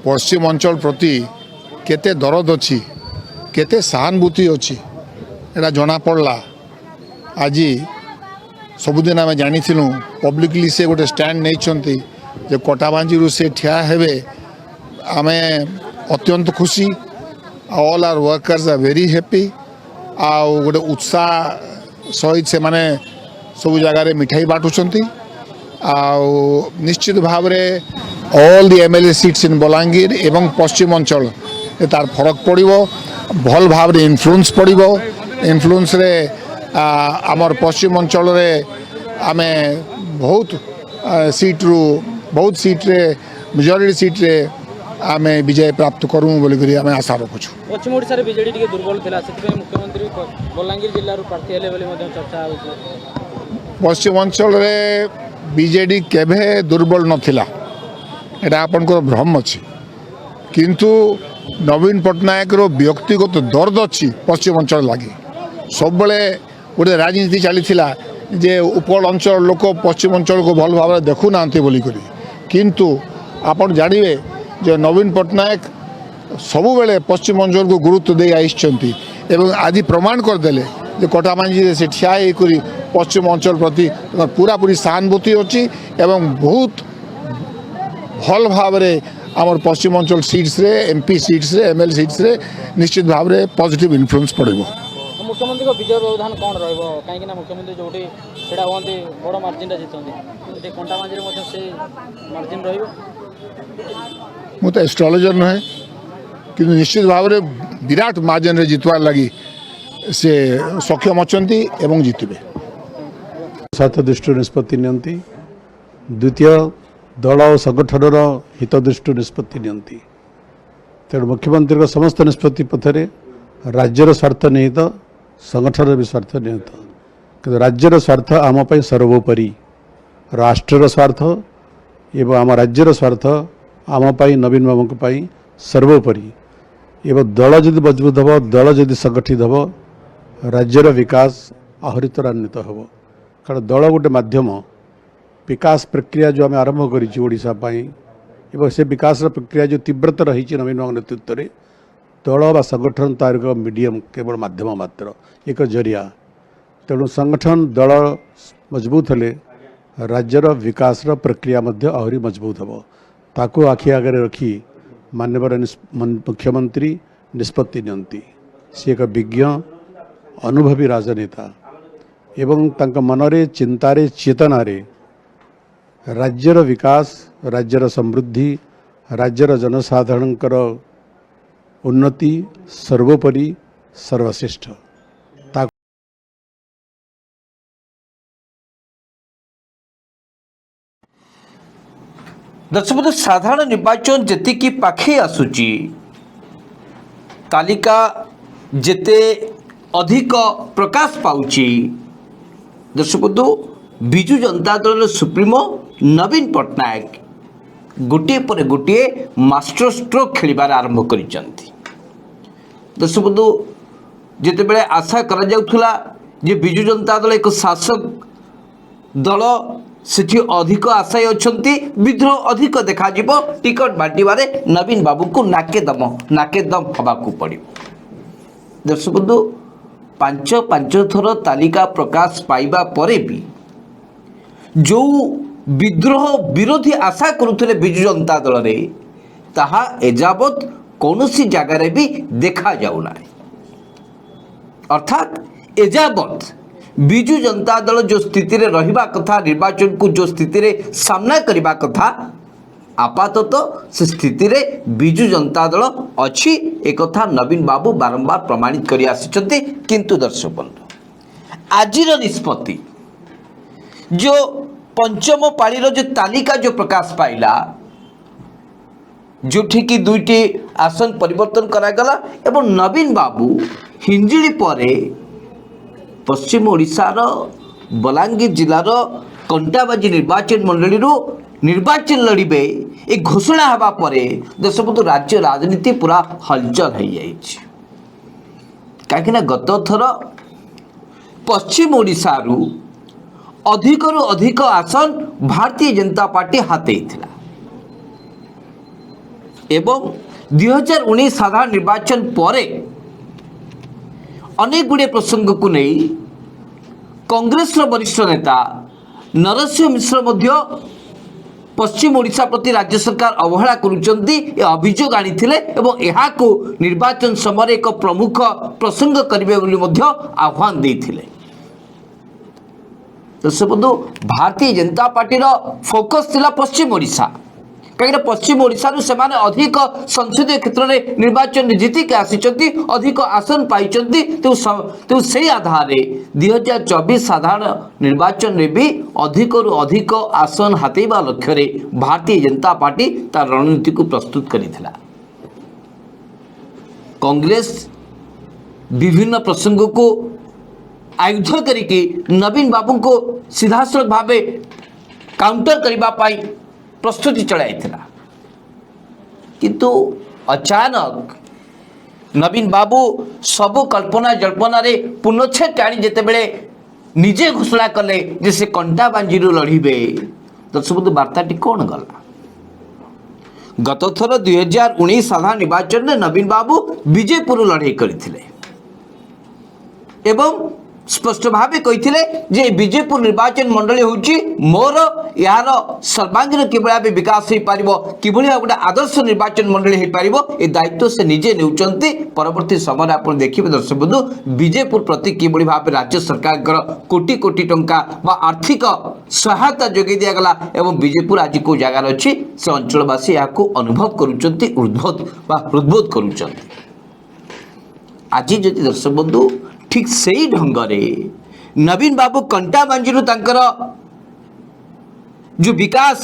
पश्चिम अंचल प्रति केते दरद अच्छी केते सहानुभूति अच्छी एटा जना पड़ला। आज सबुदिन आम जानी पब्लिकली से गोटे स्टैंड नहीं कटाबांजी से ठिया हेबे आम अत्यंत खुशी। All are workers are very happy. आ गोटे उत्साह सहित से माने सब जगार मिठाई बाटुंट। निश्चित भाव में all the MLA seats in Balangir एवं पश्चिम अंचल तार फरक पड़ो भल भाव में इन्फ्लुएंस पड़ो। इन्फ्लुएंस रे आमर पश्चिम अंचल रे आमे बहुत सीट रे मेजॉरिटी सीट रे आमे विजय प्राप्त करूँ बोलिक आम आशा रखुचु। पश्चिम ओडिशा रे बीजेडी टिके दुर्बल थिला सेति मुख्यमंत्री बलांगीर जिल्ला रो प्रार्थी हेले बोली मध्ये चर्चा होछि। पश्चिम अंचल रे बीजेडी केभे दुर्बल नथिला एटा आपनकर भ्रम अछि। किंतु नवीन पट्टनायक रो व्यक्तिगत दर्द अच्छी पश्चिम अंचल लगी सब बेले गोटे राजनीति चली जे उपकूल अंचल लोक पश्चिम अंचल को भल भाव देखु ना बोलिक। किंतु आपन जानवे जे नवीन पट्टनायक सबु बेले पश्चिम अंचल को गुरुत्व दे आइछंती एवं आज प्रमाण करदेले जे कटाबांजी से ठिया होकर पश्चिम अंचल प्रति पूरा पूरी सहानुभूति अच्छी एवं बहुत भल भाव में आमर पश्चिम अंचल सीट्स रे एमपी सीट्स रे एमएल सीट्स रे निश्चित भाव में पॉजिटिव इन्फ्लुएंस पड़ो। मुख्यमंत्री को विजय व्यवधान कौन रहिबो कहीं मुख्यमंत्री जोटी सेटा होंती बड़ मार्जिन रे जितंती कंटाबांजी रे से मार्जिन रहिबो। मु तो एस्ट्रोलॉजर नहे कि निश्चित भाव में विराट मार्जिन रे जितवार लगी से सक्षम अछंती एवं जितबे। स्वार्थ दृष्टि निष्पत्ति नियंती द्वितीय दल और संगठन हित दृष्टि निष्पत्ति नियंती। तेणु मुख्यमंत्री का समस्त निष्पत्ति पथरे राज्यर स्वार्थ निहित संगठन भी स्वार्थ निहित कि राज्यर स्वार्थ आम सर्वोपरि राष्ट्र स्वार्थ एवं आम राज्यर स्वार्थ आम नवीन बाबू सर्वोपरि एवं दल जदि मजबूत हम दल जदि संगठित हम राज्यर विकास आहरी त्वरान्वित हम। कारण दल गोटे माध्यम विकास प्रक्रिया जो आम आरंभ करोशा एवं से विकास प्रक्रिया जो तीव्रता रही नवीन बाबू नेतृत्व में दल व संगठन तार एक मीडियम केवल माध्यम मात्र एक जरिया। तेणु संगठन दल मजबूत हेले राज्यर विकास प्रक्रिया आहरी मजबूत हम। ताकू आखि आगे रखी माननीय मुख्यमंत्री निष्पत्ति नियंती। सी एक विज्ञ अनुभवी राजनेता एवं तांका मनरे चिंतारे चेतनारे राज्यर विकास राज्यर समृद्धि राज्यर जनसाधारणकर उन्नति सर्वोपरि सर्वश्रेष्ठ। दर्शक साधारण निर्वाचन जेतिकी पाखे आसुची तालिका जेते अधिक प्रकाश पाउची। दर्शक बिजु जनता दल सुप्रीमो नवीन पट्टनायक गोटे पर गोटे मास्टर स्ट्रोक खेलिबार आरंभ करिसंती। दर्शक बंधु जितेबले आशा करा जाउथुला जे बिजु जनता दल एक शासक दल सेठी अधिक आशायी अछंती विद्रोह अधिक देखा जिवो टिकट बांटिबारे नवीन बाबू को नाके दम हबाकू पड़ियो। दर्शक बंधु पांच थर तालिका प्रकाश पाइबा परे भी जो विद्रोह विरोधी आशा करुले बिजु जनता दल रे ताहा एजावत कौनसी जगार भी देखा जाऊना। अर्थात एजावत बिजु जनता दल जो स्थिति रे रहिबा कथा निर्वाचन को जो स्थिति रे सामना करबा कथा आपातत से स्थिति रे बिजु जनता दल अच्छी एक कथा नवीन बाबू बारंबार प्रमाणित करी आसिछन्ते। किंतु दर्शक बंधु आजिर निष्पत्ति जो पंचम पाळीर जो तालिका जो प्रकाश पाइला जो कि दुईटी आसन परिवर्तन करागला एवं नवीन बाबू हिंजिड़ी परे पश्चिम ओडिशार बलांगीर जिलार कंटाबाजी निर्वाचन मंडली निर्वाचन लड़े ए घोषणा हवा परे दर्शक राज्य राजनीति पूरा हलचल हो जाइए। कहीं गत थर पश्चिम ओडिशारू अधिकरु अधिक आसन भारतीय जनता पार्टी हाथ ଏବଂ 2019 ସାଧାରଣ ନିର୍ବାଚନ ପରେ ଅନେକ ଗୁଡ଼ିଏ ପ୍ରସଙ୍ଗକୁ ନେଇ କଂଗ୍ରେସର ବରିଷ୍ଠ ନେତା ନରସିଂହ ମିଶ୍ର ମଧ୍ୟ ପଶ୍ଚିମ ଓଡ଼ିଶା ପ୍ରତି ରାଜ୍ୟ ସରକାର ଅବହେଳା କରୁଛନ୍ତି ଏ ଅଭିଯୋଗ ଆଣିଥିଲେ ଏବଂ ଏହାକୁ ନିର୍ବାଚନ ସମୟରେ ଏକ ପ୍ରମୁଖ ପ୍ରସଙ୍ଗ କରିବେ ବୋଲି ମଧ୍ୟ ଆହ୍ୱାନ ଦେଇଥିଲେ। ଦର୍ଶକ ଭାରତୀୟ ଜନତା ପାର୍ଟିର ଫୋକସ୍ ଥିଲା ପଶ୍ଚିମ ଓଡ଼ିଶା, କାହିଁକିନା ପଶ୍ଚିମ ଓଡ଼ିଶାରୁ ସେମାନେ ଅଧିକ ସଂସଦୀୟ କ୍ଷେତ୍ରରେ ନିର୍ବାଚନ ଜିତିକି ଆସିଛନ୍ତି, ଅଧିକ ଆସନ ପାଇଛନ୍ତି। ତେଣୁ ସେହି ଆଧାରରେ 2024 ସାଧାରଣ ନିର୍ବାଚନରେ ବି ଅଧିକରୁ ଅଧିକ ଆସନ ହାତେଇବା ଲକ୍ଷ୍ୟରେ ଭାରତୀୟ ଜନତା ପାର୍ଟି ତାର ରଣନୀତିକୁ ପ୍ରସ୍ତୁତ କରିଥିଲା। କଂଗ୍ରେସ ବିଭିନ୍ନ ପ୍ରସଙ୍ଗକୁ ଆୟୁଧ କରିକି ନବୀନ ବାବୁଙ୍କୁ ସିଧାସଳଖ ଭାବେ କାଉଣ୍ଟର କରିବା ପାଇଁ ପ୍ରସ୍ତୁତି ଚଳାଇଥିଲା, କିନ୍ତୁ ଅଚାନକ ନବୀନ ବାବୁ ସବୁ କଳ୍ପନା ଜଳ୍ପନାରେ ପୂର୍ଣ୍ଣଚ୍ଛେଦ ଟାଣି ଯେତେବେଳେ ନିଜେ ଘୋଷଣା କଲେ ଯେ ସେ କଣ୍ଟା ବାଞ୍ଜିରୁ ଲଢ଼ିବେ, ଦର୍ଶକ ବାର୍ତ୍ତାଟି କ'ଣ ଗଲା? ଗତ ଥର 2019 ସାଧାରଣ ନିର୍ବାଚନରେ ନବୀନ ବାବୁ ବିଜେପୁରରୁ ଲଢ଼େଇ କରିଥିଲେ ଏବଂ ସ୍ପଷ୍ଟ ଭାବେ କହିଥିଲେ ଯେ ବିଜେପୁର ନିର୍ବାଚନ ମଣ୍ଡଳୀ ହେଉଛି ମୋର, ଏହାର ସର୍ବାଙ୍ଗୀନ କିଭଳି ଭାବେ ବିକାଶ ହୋଇପାରିବ, କିଭଳି ଭାବେ ଗୋଟେ ଆଦର୍ଶ ନିର୍ବାଚନ ମଣ୍ଡଳୀ ହୋଇପାରିବ, ଏ ଦାୟିତ୍ୱ ସେ ନିଜେ ନେଉଛନ୍ତି। ପରବର୍ତ୍ତୀ ସମୟରେ ଆପଣ ଦେଖିବେ ଦର୍ଶକ ବନ୍ଧୁ, ବିଜେପୁର ପ୍ରତି କିଭଳି ଭାବେ ରାଜ୍ୟ ସରକାରଙ୍କର କୋଟି କୋଟି ଟଙ୍କା ବା ଆର୍ଥିକ ସହାୟତା ଯୋଗାଇ ଦିଆଗଲା ଏବଂ ବିଜେପୁର ଆଜି କେଉଁ ଜାଗାରେ ଅଛି ସେ ଅଞ୍ଚଳବାସୀ ଏହାକୁ ଅନୁଭବ କରୁଛନ୍ତି, ହୃଦବୋଧ କରୁଛନ୍ତି। ଆଜି ଯଦି ଦର୍ଶକ ବନ୍ଧୁ ଠିକ୍ ସେହି ଢଙ୍ଗରେ ନବୀନ ବାବୁ କଣ୍ଟା ବାଞ୍ଜିରୁ ତାଙ୍କର ଯେଉଁ ବିକାଶ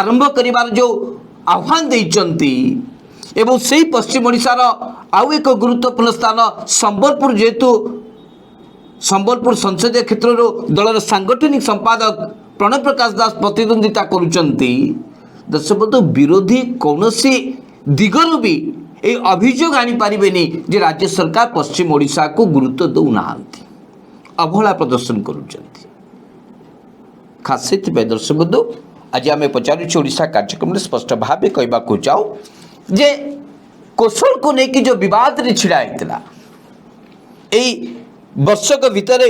ଆରମ୍ଭ କରିବାର ଯେଉଁ ଆହ୍ୱାନ ଦେଇଛନ୍ତି ଏବଂ ସେହି ପଶ୍ଚିମ ଓଡ଼ିଶାର ଆଉ ଏକ ଗୁରୁତ୍ୱପୂର୍ଣ୍ଣ ସ୍ଥାନ ସମ୍ବଲପୁର, ଯେହେତୁ ସମ୍ବଲପୁର ସଂସଦୀୟ କ୍ଷେତ୍ରରୁ ଦଳର ସାଂଗଠନିକ ସମ୍ପାଦକ ପ୍ରଣବ ପ୍ରକାଶ ଦାସ ପ୍ରତିଦ୍ୱନ୍ଦିତା କରୁଛନ୍ତି। ଦର୍ଶକ ବନ୍ଧୁ, ବିରୋଧୀ କୌଣସି ଦିଗରୁ ବି এই অভিযোগ আনিপারিবেনি যে রাজ্য সরকার পশ্চিম ওড়িশাকে গুরুত্ব দেউনাহান্তি, অবহেলা প্রদর্শন করুছেন। খাস সেইপাই দর্শক বন্ধু, আজ আমি পচারুছি ওড়িশা কার্যক্রমে স্পষ্ট ভাবে কহবাকু চাও যে কৌশলকে নেই যে বিবাদরে ছিড়া হয়েছিল এই বর্ষক ভিতরে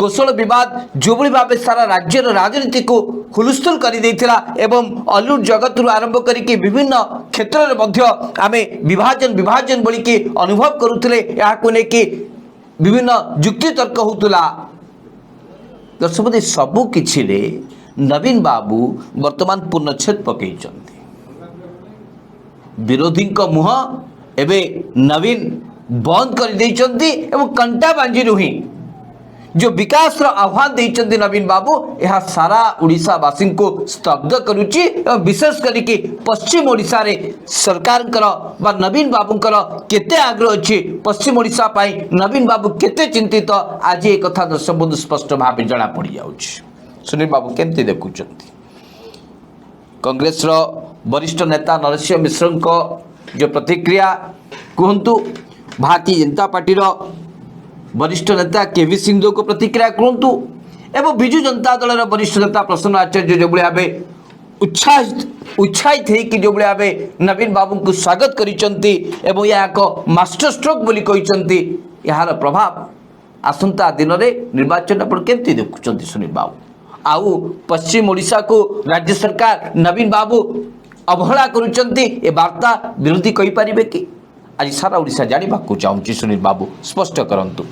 কৌশল বিবাদ যেভাবে ভাবে সারা রাজ্যের রাজনীতিকে হুলস্থুল করে দিয়েছিলা এবং অলিউড জগতରୁ আরম্ভ করিকি বিভিন্ন ক্ষেত্রে মধ্য আমি বিভাজন বলিকি অনুভব করুলে এহাকু নেকি বিভিন্ন যুক্তিতর্ক হউতলা। দর্শক সবু কিছিরে নবীন বাবু বর্তমান পূর্ণচ্ছেদ পকাইছন্তি। বিরোধীଙ୍କ মুহ এবে নবীন বন্ধ করে দিয়েছন্তি এবং কণ্টা বাঞ্জিরু হি जो विकास आह्वान देते नवीन बाबू यह सारा ओडिशावासी को स्तब्ध करुच्ची और विशेष करके पश्चिम ओडिशा रे सरकार नवीन बाबूंकर केते आग्रह अच्छी, पश्चिम ओडिशा पाई नवीन बाबू केते चिंतित आज एक कथा दर्शक बंधु स्पष्ट भाव जना पड़ जाउछि। सुनील बाबू केमती देखुचंती? कांग्रेस वरिष्ठ नेता नरसिंह मिश्र जो प्रतिक्रिया कहतु, भारतीय जनता पार्टी वरिष्ठ नेता केवी सिंधु को प्रतिक्रिया कहतु एवं विजु जनता दल वरिष्ठ नेता प्रसन्न आचार्य जो भाव उत्साहित होकर जो भाव नवीन बाबू को स्वागत करिसेंती एवं यह एक मास्टर स्ट्रोक बोली कहते, यार प्रभाव आसंता दिन में निर्वाचन आप केमती देखुं? सुनील बाबू आउ पश्चिम ओडिशा को राज्य सरकार नवीन बाबू अवहेला करुचंती, ए वार्ता विरोधी कहि परिबे कि? आज सारा ओडिशा जानिबाकू चाहूँगी। सुनील बाबू स्पष्ट करंतु।